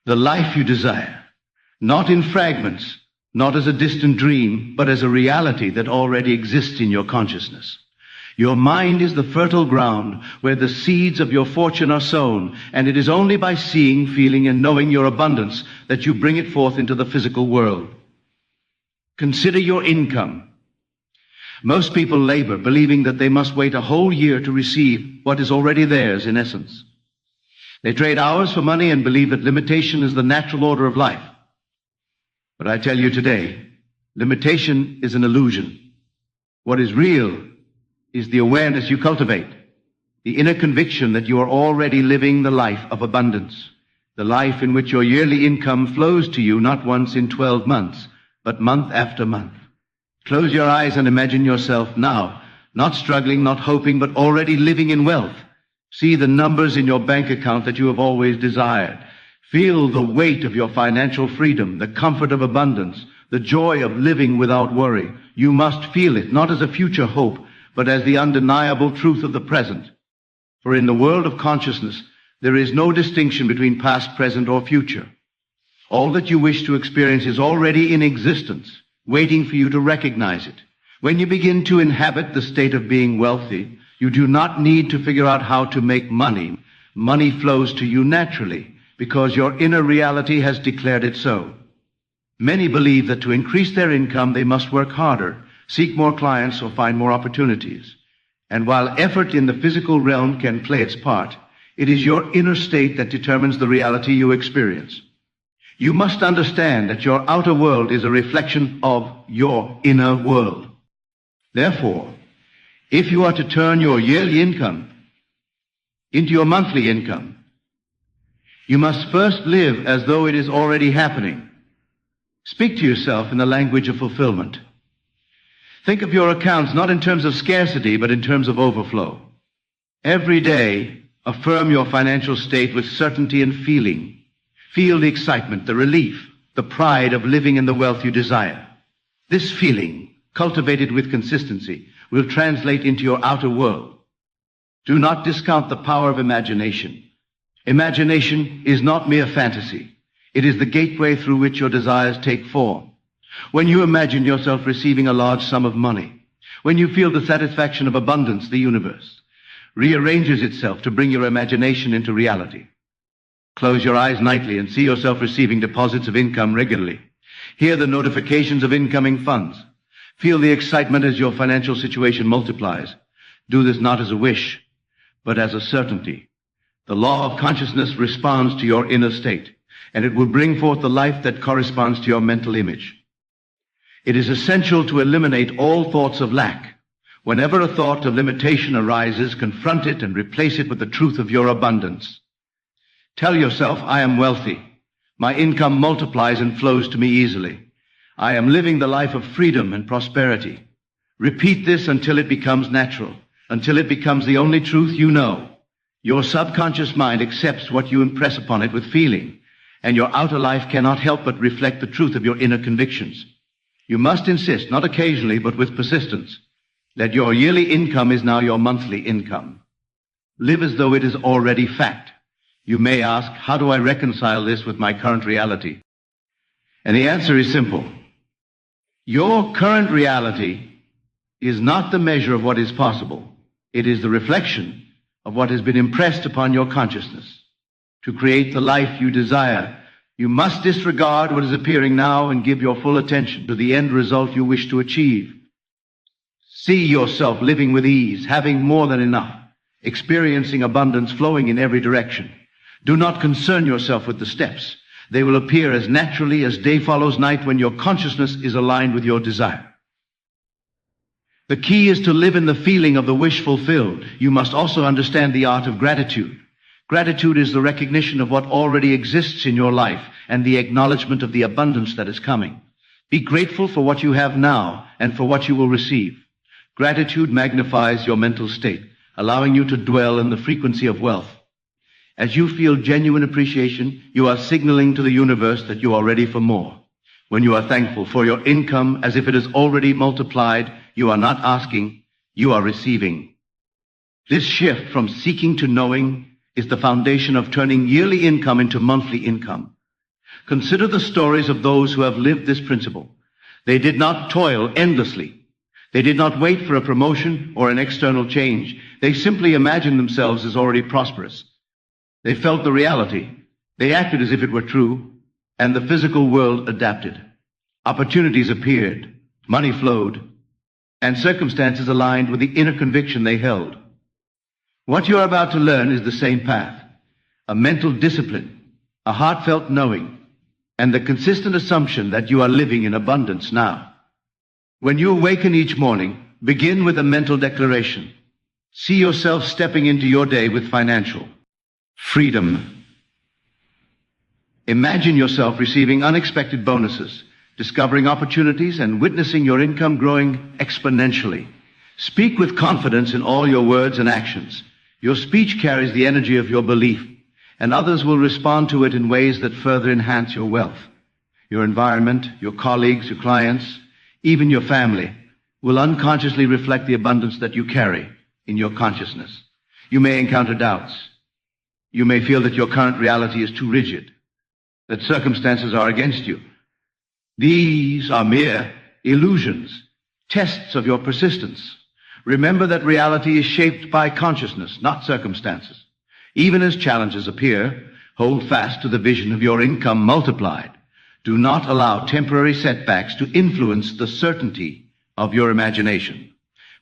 the life you desire, not in fragments, not as a distant dream, but as a reality that already exists in your consciousness. Your mind is the fertile ground where the seeds of your fortune are sown, and it is only by seeing, feeling, and knowing your abundance that you bring it forth into the physical world. Consider your income. Most people labor believing that they must wait a whole year to receive what is already theirs in essence. They trade hours for money and believe that limitation is the natural order of life. But I tell you today, limitation is an illusion. What is real is the awareness you cultivate, the inner conviction that you are already living the life of abundance, the life in which your yearly income flows to you not once in 12 months, but month after month. Close your eyes and imagine yourself now, not struggling, not hoping, but already living in wealth. See the numbers in your bank account that you have always desired. Feel the weight of your financial freedom, the comfort of abundance, the joy of living without worry. You must feel it, not as a future hope, but as the undeniable truth of the present. For in the world of consciousness, there is no distinction between past, present, or future. All that you wish to experience is already in existence, waiting for you to recognize it. When you begin to inhabit the state of being wealthy, you do not need to figure out how to make money. Money flows to you naturally, because your inner reality has declared it so. Many believe that to increase their income, they must work harder, seek more clients, or find more opportunities. And while effort in the physical realm can play its part, it is your inner state that determines the reality you experience. You must understand that your outer world is a reflection of your inner world. Therefore, if you are to turn your yearly income into your monthly income, you must first live as though it is already happening. Speak to yourself in the language of fulfillment. Think of your accounts not in terms of scarcity, but in terms of overflow. Every day, affirm your financial state with certainty and feeling. Feel the excitement, the relief, the pride of living in the wealth you desire. This feeling, cultivated with consistency, will translate into your outer world. Do not discount the power of imagination. Imagination is not mere fantasy. It is the gateway through which your desires take form. When you imagine yourself receiving a large sum of money, when you feel the satisfaction of abundance, the universe rearranges itself to bring your imagination into reality. Close your eyes nightly and see yourself receiving deposits of income regularly. Hear the notifications of incoming funds. Feel the excitement as your financial situation multiplies. Do this not as a wish, but as a certainty. The law of consciousness responds to your inner state, and it will bring forth the life that corresponds to your mental image. It is essential to eliminate all thoughts of lack. Whenever a thought of limitation arises, confront it and replace it with the truth of your abundance. Tell yourself, I am wealthy. My income multiplies and flows to me easily. I am living the life of freedom and prosperity. Repeat this until it becomes natural, until it becomes the only truth you know. Your subconscious mind accepts what you impress upon it with feeling, and your outer life cannot help but reflect the truth of your inner convictions. You must insist, not occasionally, but with persistence, that your yearly income is now your monthly income. Live as though it is already fact. You may ask, how do I reconcile this with my current reality? And the answer is simple. Your current reality is not the measure of what is possible. It is the reflection of what has been impressed upon your consciousness. To create the life you desire, you must disregard what is appearing now and give your full attention to the end result you wish to achieve. See yourself living with ease, having more than enough, experiencing abundance flowing in every direction. Do not concern yourself with the steps. They will appear as naturally as day follows night when your consciousness is aligned with your desire. The key is to live in the feeling of the wish fulfilled. You must also understand the art of gratitude. Gratitude is the recognition of what already exists in your life and the acknowledgement of the abundance that is coming. Be grateful for what you have now and for what you will receive. Gratitude magnifies your mental state, allowing you to dwell in the frequency of wealth. As you feel genuine appreciation, you are signaling to the universe that you are ready for more. When you are thankful for your income as if it is already multiplied, you are not asking, you are receiving. This shift from seeking to knowing is the foundation of turning yearly income into monthly income. Consider the stories of those who have lived this principle. They did not toil endlessly. They did not wait for a promotion or an external change. They simply imagined themselves as already prosperous. They felt the reality. They acted as if it were true, and the physical world adapted. Opportunities appeared, money flowed, and circumstances aligned with the inner conviction they held. What you are about to learn is the same path, a mental discipline, a heartfelt knowing, and the consistent assumption that you are living in abundance now. When you awaken each morning, begin with a mental declaration. See yourself stepping into your day with financial freedom. Imagine yourself receiving unexpected bonuses, discovering opportunities, and witnessing your income growing exponentially. Speak with confidence in all your words and actions. Your speech carries the energy of your belief, and others will respond to it in ways that further enhance your wealth. Your environment, your colleagues, your clients, even your family will unconsciously reflect the abundance that you carry in your consciousness. You may encounter doubts. You may feel that your current reality is too rigid, that circumstances are against you. These are mere illusions, tests of your persistence. Remember that reality is shaped by consciousness, not circumstances. Even as challenges appear, hold fast to the vision of your income multiplied. Do not allow temporary setbacks to influence the certainty of your imagination.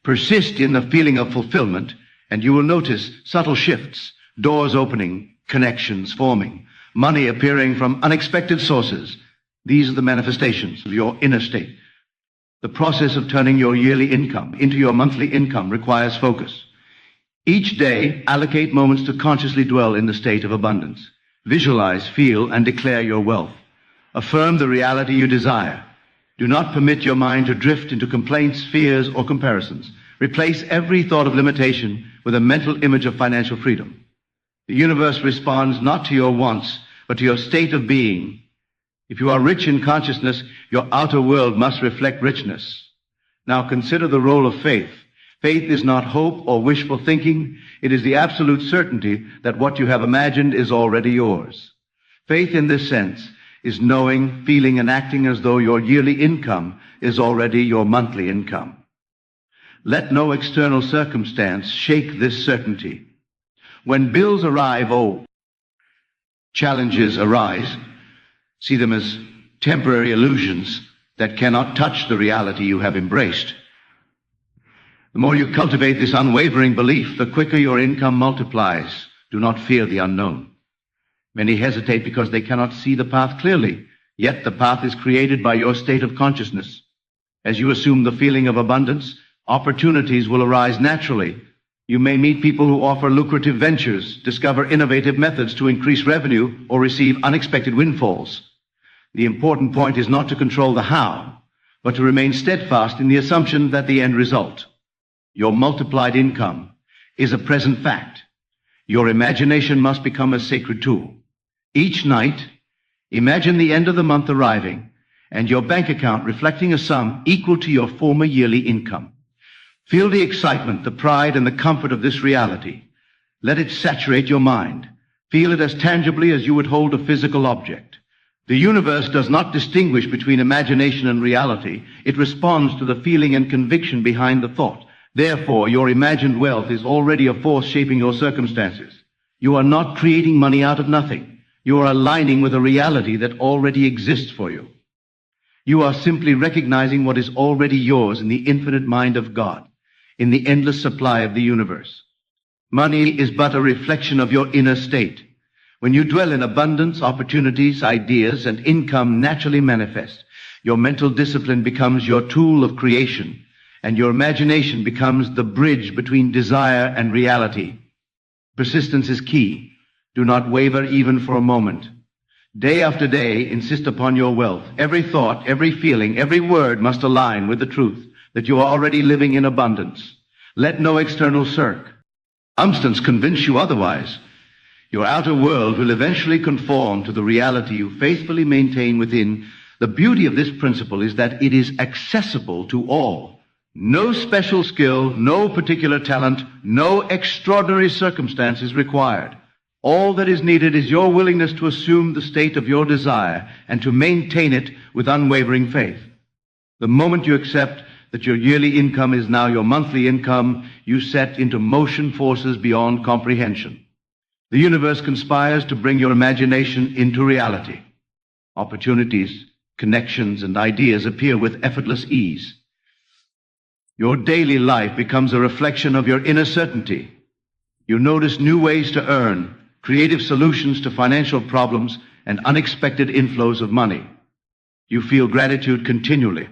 Persist in the feeling of fulfillment, and you will notice subtle shifts, doors opening, connections forming, money appearing from unexpected sources. These are the manifestations of your inner state. The process of turning your yearly income into your monthly income requires focus. Each day, allocate moments to consciously dwell in the state of abundance. Visualize, feel, and declare your wealth. Affirm the reality you desire. Do not permit your mind to drift into complaints, fears, or comparisons. Replace every thought of limitation with a mental image of financial freedom. The universe responds not to your wants, but to your state of being. If you are rich in consciousness, your outer world must reflect richness. Now consider the role of faith. Faith is not hope or wishful thinking. It is the absolute certainty that what you have imagined is already yours. Faith in this sense is knowing, feeling, and acting as though your yearly income is already your monthly income. Let no external circumstance shake this certainty. When bills arrive, challenges arise, see them as temporary illusions that cannot touch the reality you have embraced. The more you cultivate this unwavering belief, the quicker your income multiplies. Do not fear the unknown. Many hesitate because they cannot see the path clearly, yet the path is created by your state of consciousness. As you assume the feeling of abundance, opportunities will arise naturally. You may meet people who offer lucrative ventures, discover innovative methods to increase revenue, or receive unexpected windfalls. The important point is not to control the how, but to remain steadfast in the assumption that the end result, your multiplied income, is a present fact. Your imagination must become a sacred tool. Each night, imagine the end of the month arriving and your bank account reflecting a sum equal to your former yearly income. Feel the excitement, the pride, and the comfort of this reality. Let it saturate your mind. Feel it as tangibly as you would hold a physical object. The universe does not distinguish between imagination and reality. It responds to the feeling and conviction behind the thought. Therefore, your imagined wealth is already a force shaping your circumstances. You are not creating money out of nothing. You are aligning with a reality that already exists for you. You are simply recognizing what is already yours in the infinite mind of God, in the endless supply of the universe. Money is but a reflection of your inner state. When you dwell in abundance, opportunities, ideas, and income naturally manifest. Your mental discipline becomes your tool of creation, and your imagination becomes the bridge between desire and reality. Persistence is key. Do not waver even for a moment. Day after day, insist upon your wealth. Every thought, every feeling, every word must align with the truth that you are already living in abundance. Let no external circumstance convince you otherwise. Your outer world will eventually conform to the reality you faithfully maintain within. The beauty of this principle is that it is accessible to all. No special skill, no particular talent, no extraordinary circumstance is required. All that is needed is your willingness to assume the state of your desire and to maintain it with unwavering faith. The moment you accept that your yearly income is now your monthly income, you set into motion forces beyond comprehension. The universe conspires to bring your imagination into reality. Opportunities, connections, and ideas appear with effortless ease. Your daily life becomes a reflection of your inner certainty. You notice new ways to earn, creative solutions to financial problems, and unexpected inflows of money. You feel gratitude continually,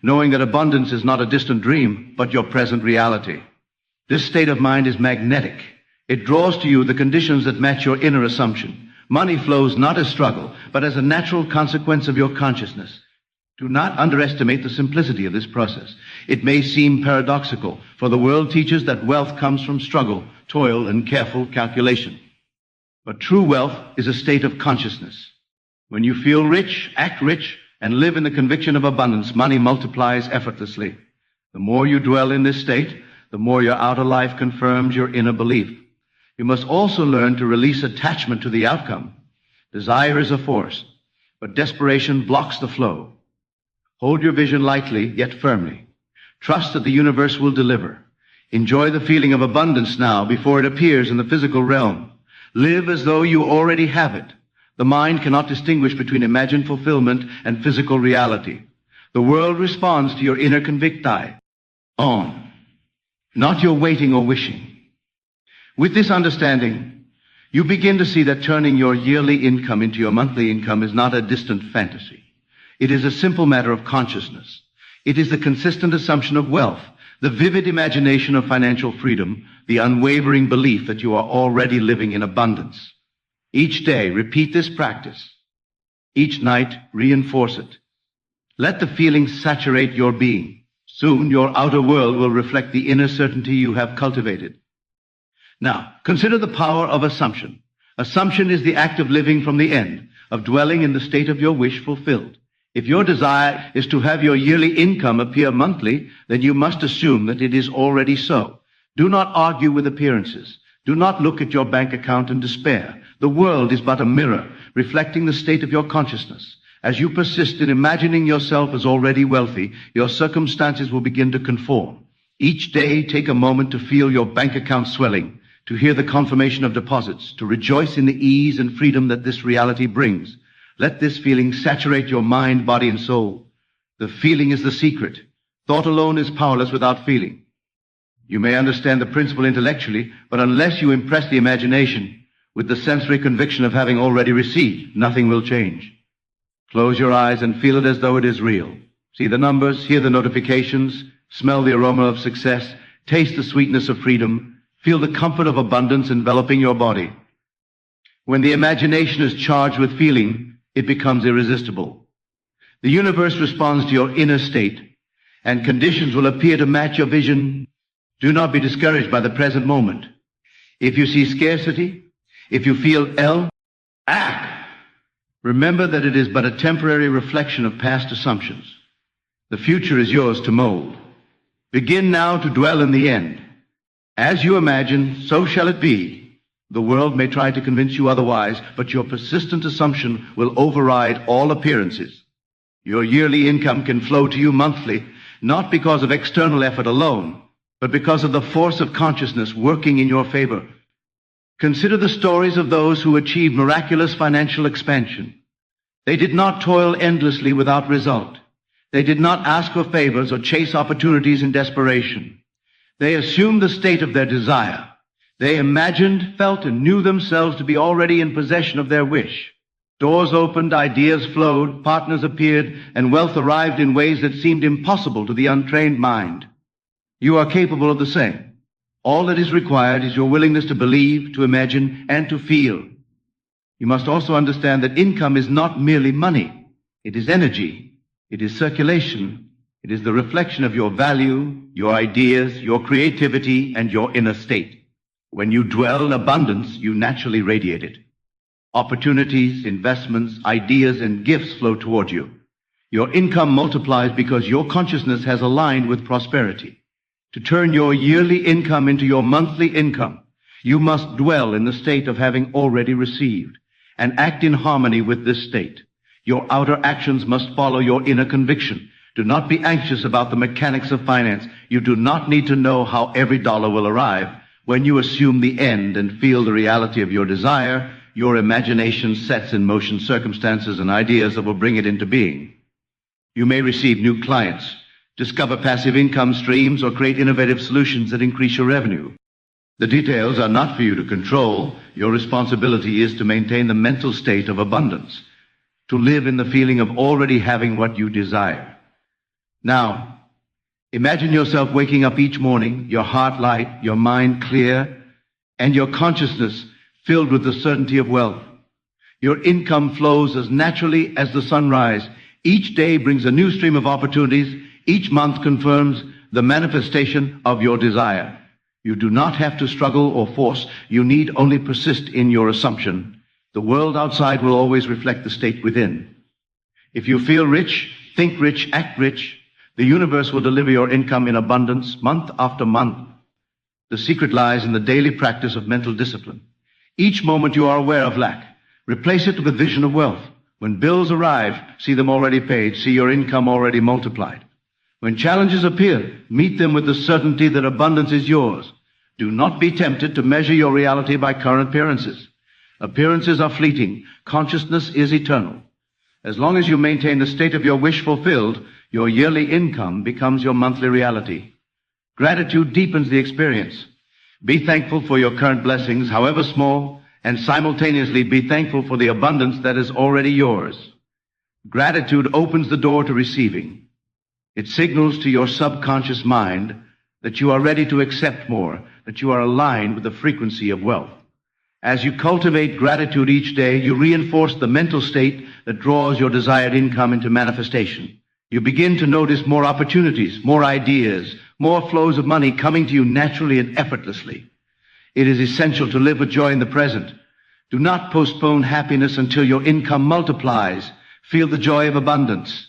knowing that abundance is not a distant dream, but your present reality. This state of mind is magnetic. It draws to you the conditions that match your inner assumption. Money flows not as struggle, but as a natural consequence of your consciousness. Do not underestimate the simplicity of this process. It may seem paradoxical, for the world teaches that wealth comes from struggle, toil, and careful calculation. But true wealth is a state of consciousness. When you feel rich, act rich, and live in the conviction of abundance, money multiplies effortlessly. The more you dwell in this state, the more your outer life confirms your inner belief. You must also learn to release attachment to the outcome. Desire is a force, but desperation blocks the flow. Hold your vision lightly, yet firmly. Trust that the universe will deliver. Enjoy the feeling of abundance now before it appears in the physical realm. Live as though you already have it. The mind cannot distinguish between imagined fulfillment and physical reality. The world responds to your inner convicti. On. Not your waiting or wishing. With this understanding, you begin to see that turning your yearly income into your monthly income is not a distant fantasy. It is a simple matter of consciousness. It is the consistent assumption of wealth, the vivid imagination of financial freedom, the unwavering belief that you are already living in abundance. Each day, repeat this practice. Each night, reinforce it. Let the feeling saturate your being. Soon, your outer world will reflect the inner certainty you have cultivated. Now, consider the power of assumption. Assumption is the act of living from the end, of dwelling in the state of your wish fulfilled. If your desire is to have your yearly income appear monthly, then you must assume that it is already so. Do not argue with appearances. Do not look at your bank account in despair. The world is but a mirror, reflecting the state of your consciousness. As you persist in imagining yourself as already wealthy, your circumstances will begin to conform. Each day, take a moment to feel your bank account swelling, to hear the confirmation of deposits, to rejoice in the ease and freedom that this reality brings. Let this feeling saturate your mind, body, and soul. The feeling is the secret. Thought alone is powerless without feeling. You may understand the principle intellectually, but unless you impress the imagination with the sensory conviction of having already received, nothing will change. Close your eyes and feel it as though it is real. See the numbers, hear the notifications, smell the aroma of success, taste the sweetness of freedom, feel the comfort of abundance enveloping your body. When the imagination is charged with feeling, it becomes irresistible. The universe responds to your inner state, and conditions will appear to match your vision. Do not be discouraged by the present moment. If you see scarcity, if you feel act. Remember that it is but a temporary reflection of past assumptions. The future is yours to mold. Begin now to dwell in the end. As you imagine, so shall it be. The world may try to convince you otherwise, but your persistent assumption will override all appearances. Your yearly income can flow to you monthly, not because of external effort alone, but because of the force of consciousness working in your favor. Consider the stories of those who achieved miraculous financial expansion. They did not toil endlessly without result. They did not ask for favors or chase opportunities in desperation. They assumed the state of their desire. They imagined, felt, and knew themselves to be already in possession of their wish. Doors opened, ideas flowed, partners appeared, and wealth arrived in ways that seemed impossible to the untrained mind. You are capable of the same. All that is required is your willingness to believe, to imagine, and to feel. You must also understand that income is not merely money. It is energy. It is circulation. It is the reflection of your value, your ideas, your creativity, and your inner state. When you dwell in abundance, you naturally radiate it. Opportunities, investments, ideas, and gifts flow toward you. Your income multiplies because your consciousness has aligned with prosperity. To turn your yearly income into your monthly income, You must dwell in the state of having already received and act in harmony with this state. Your outer actions must follow your inner conviction. Do not be anxious about the mechanics of finance. You do not need to know how every dollar will arrive. When you assume the end and feel the reality of your desire, your imagination sets in motion circumstances and ideas that will bring it into being. You may receive new clients, discover passive income streams, or create innovative solutions that increase your revenue. The details are not for you to control. Your responsibility is to maintain the mental state of abundance, to live in the feeling of already having what you desire. Now, imagine yourself waking up each morning, your heart light, your mind clear, and your consciousness filled with the certainty of wealth. Your income flows as naturally as the sunrise. Each day brings a new stream of opportunities. Each month confirms the manifestation of your desire. You do not have to struggle or force. You need only persist in your assumption. The world outside will always reflect the state within. If you feel rich, think rich, act rich, the universe will deliver your income in abundance month after month. The secret lies in the daily practice of mental discipline. Each moment you are aware of lack, replace it with a vision of wealth. When bills arrive, see them already paid, see your income already multiplied. When challenges appear, meet them with the certainty that abundance is yours. Do not be tempted to measure your reality by current appearances. Appearances are fleeting. Consciousness is eternal. As long as you maintain the state of your wish fulfilled, your yearly income becomes your monthly reality. Gratitude deepens the experience. Be thankful for your current blessings, however small, and simultaneously be thankful for the abundance that is already yours. Gratitude opens the door to receiving. It signals to your subconscious mind that you are ready to accept more, that you are aligned with the frequency of wealth. As you cultivate gratitude each day, you reinforce the mental state that draws your desired income into manifestation. You begin to notice more opportunities, more ideas, more flows of money coming to you naturally and effortlessly. It is essential to live with joy in the present. Do not postpone happiness until your income multiplies. Feel the joy of abundance.